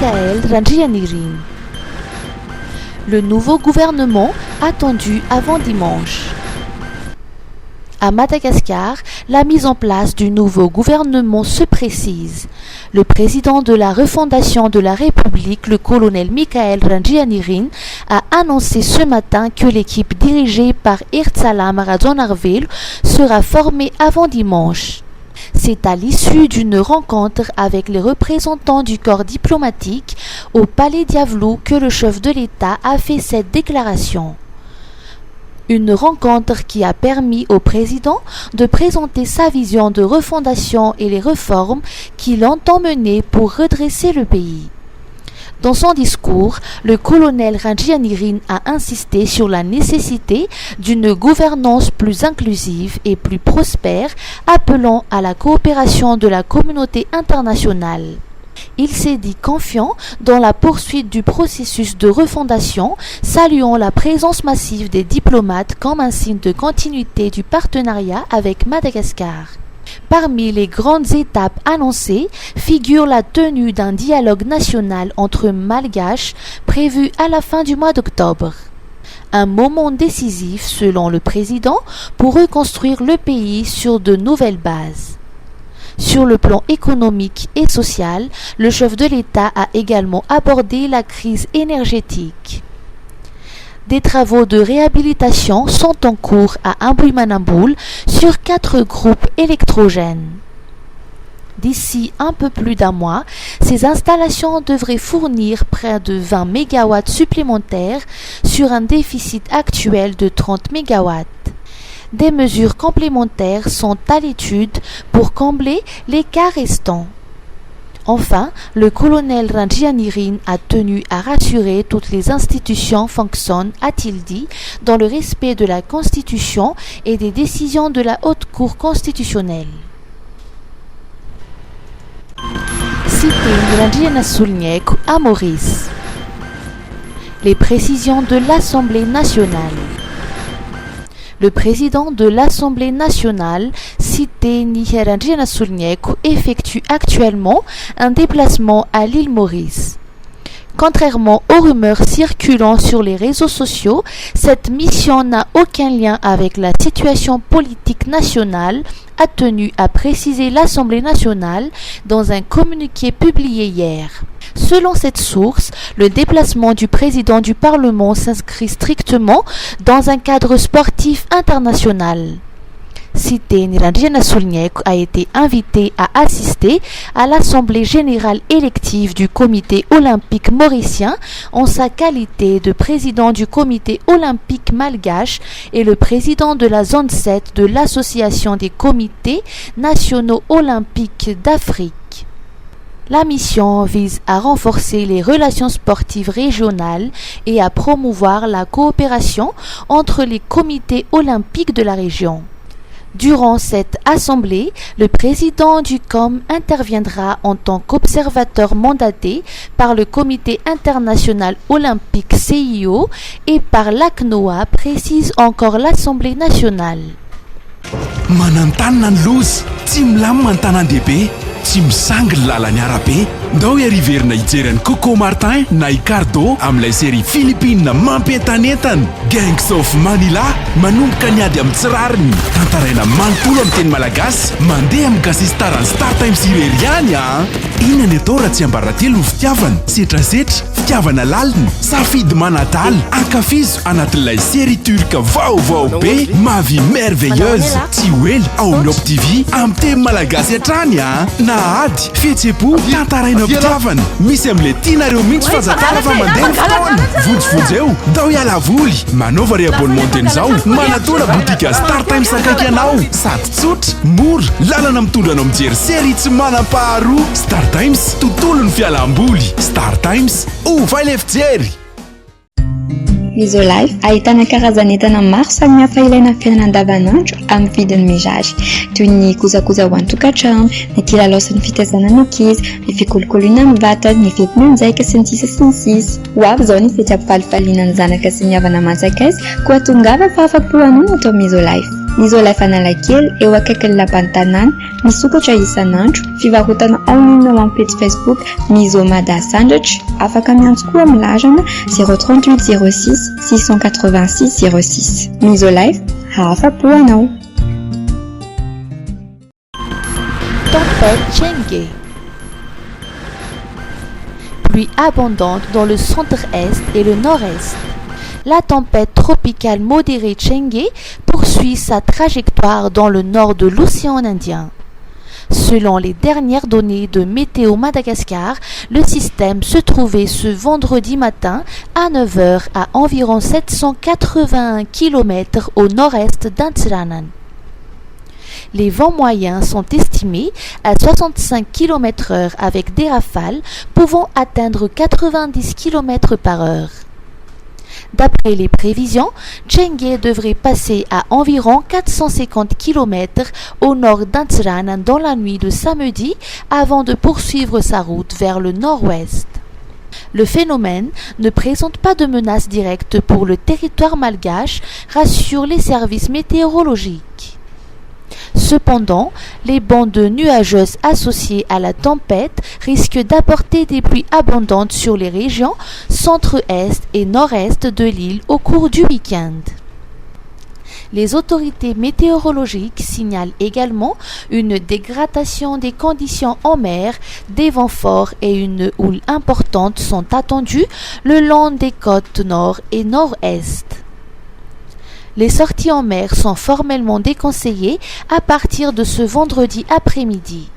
Mikael Randrianirina. Le nouveau gouvernement attendu avant dimanche. À Madagascar, la mise en place du nouveau gouvernement se précise. Le président de la refondation de la République, le colonel Mikael Randrianirina, a annoncé ce matin que l'équipe dirigée par Hirtsalam Radzonarvelo sera formée avant dimanche. C'est à l'issue d'une rencontre avec les représentants du corps diplomatique au Palais Diavlu que le chef de l'État a fait cette déclaration. Une rencontre qui a permis au président de présenter sa vision de refondation et les réformes qu'il entend mener pour redresser le pays. Dans son discours, le colonel Randrianirina a insisté sur la nécessité d'une gouvernance plus inclusive et plus prospère, appelant à la coopération de la communauté internationale. Il s'est dit confiant dans la poursuite du processus de refondation, saluant la présence massive des diplomates comme un signe de continuité du partenariat avec Madagascar. Parmi les grandes étapes annoncées figure la tenue d'un dialogue national entre Malgaches prévu à la fin du mois d'octobre. Un moment décisif, selon le président, pour reconstruire le pays sur de nouvelles bases. Sur le plan économique et social, le chef de l'État a également abordé la crise énergétique. Des travaux de réhabilitation sont en cours à Ambuimanamboul sur 4 groupes électrogènes. D'ici un peu plus d'un mois, ces installations devraient fournir près de 20 MW supplémentaires sur un déficit actuel de 30 MW. Des mesures complémentaires sont à l'étude pour combler l'écart restant. Enfin, le colonel Randrianirina a tenu à rassurer toutes les institutions fonctionnent, a-t-il dit, dans le respect de la Constitution et des décisions de la Haute Cour constitutionnelle. Cité Randrianirina à Maurice. Les précisions de l'Assemblée nationale. Le président de l'Assemblée nationale, Cité Randrianirina, effectue actuellement un déplacement à l'île Maurice. Contrairement aux rumeurs circulant sur les réseaux sociaux, cette mission n'a aucun lien avec la situation politique nationale, a tenu à préciser l'Assemblée nationale dans un communiqué publié hier. Selon cette source, le déplacement du président du Parlement s'inscrit strictement dans un cadre sportif international. Cité Randrianirina a été invité à assister à l'Assemblée générale élective du Comité olympique mauricien en sa qualité de président du Comité olympique malgache et le président de la zone 7 de l'Association des comités nationaux olympiques d'Afrique. La mission vise à renforcer les relations sportives régionales et à promouvoir la coopération entre les comités olympiques de la région. Durant cette assemblée, le président du COM interviendra en tant qu'observateur mandaté par le Comité international olympique CIO et par l'ACNOA, précise encore l'Assemblée nationale. Manantanana ny loza tsy milamina ny tanan-dehibe tsy misangy ny lalany arabe ndao iariverina hijery ny Coco Martin na Ricardo amin'ilay série Philippine mampientanentana Gangs of Manila manomboka niady amin'ny tsirariny tantaraina manontolo amin'ny teny malagasy mandeha amin'ny gasistarany Star Times ireriany inona ny atao raha tsy ambaratelo ny fitiavana setrasetra fitiavana lalina safidy manadaly ankafizo anatin'ilay série turque vaovao be ma vie merveilleuse tsy hoely ao amin'ny Op TV amin'ny teny malagasy hatrany na ady fihetseham-po tantaraina fitiavana misy amin'ilay tianareo mihitsy fazakara fa mandeha ny fotoana vonjivonjy eo dao hiala voly manaova re-abonnement an'izao manatona botika Star Times akaiky anao sady tsotra mora lalana mitondra anao mijery série tsy manam-paharoa Star Times tontolo ny fialam-boly Star Times ovaila fijery. Isolife ahitana karazan'entana maro samihafa ilaina amin'ny fiainana andavanandro amin'ny vidiny mirary toy ny kojakoja ho an-tokantrano, ny kilalaosan'ny fitaizana ny ankizy, ny fikolokoloina amin'ny vatana, ny fetina anjaika sy ny sisa sy ny sisa. Ho avy izao ny fety ampifalifaliana ny zanaka sy ny havana manjakaiza koa tongava fa afa-po hanao atao amin'ny Isolife. Fanalakely eo akaikin'ny lapantanàna misy sokatra isan'andro fivarotana en ligne eo amin'ny page Facebook Mizo Mada Sandratra afaka miantso koa amin'ny lajana 038 06 686 06 Mizo Life hafa-po anao. Tempête Chenge. Pluie abondante dans le centre-est et le nord-est. La tempête tropicale modérée Chenge poursuit sa trajectoire dans le nord de l'océan Indien. Selon les dernières données de Météo Madagascar, le système se trouvait ce vendredi matin à 9h à environ 781 km au nord-est d'Antsiranan. Les vents moyens sont estimés à 65 km/h avec des rafales pouvant atteindre 90 km/h. D'après les prévisions, Chenge devrait passer à environ 450 km au nord d'Antsiranan dans la nuit de samedi avant de poursuivre sa route vers le nord-ouest. Le phénomène ne présente pas de menace directe pour le territoire malgache, rassurent les services météorologiques. Cependant, les bandes nuageuses associées à la tempête risquent d'apporter des pluies abondantes sur les régions centre-est et nord-est de l'île au cours du week-end. Les autorités météorologiques signalent également une dégradation des conditions en mer, des vents forts et une houle importante sont attendus le long des côtes nord et nord-est. Les sorties en mer sont formellement déconseillées à partir de ce vendredi après-midi.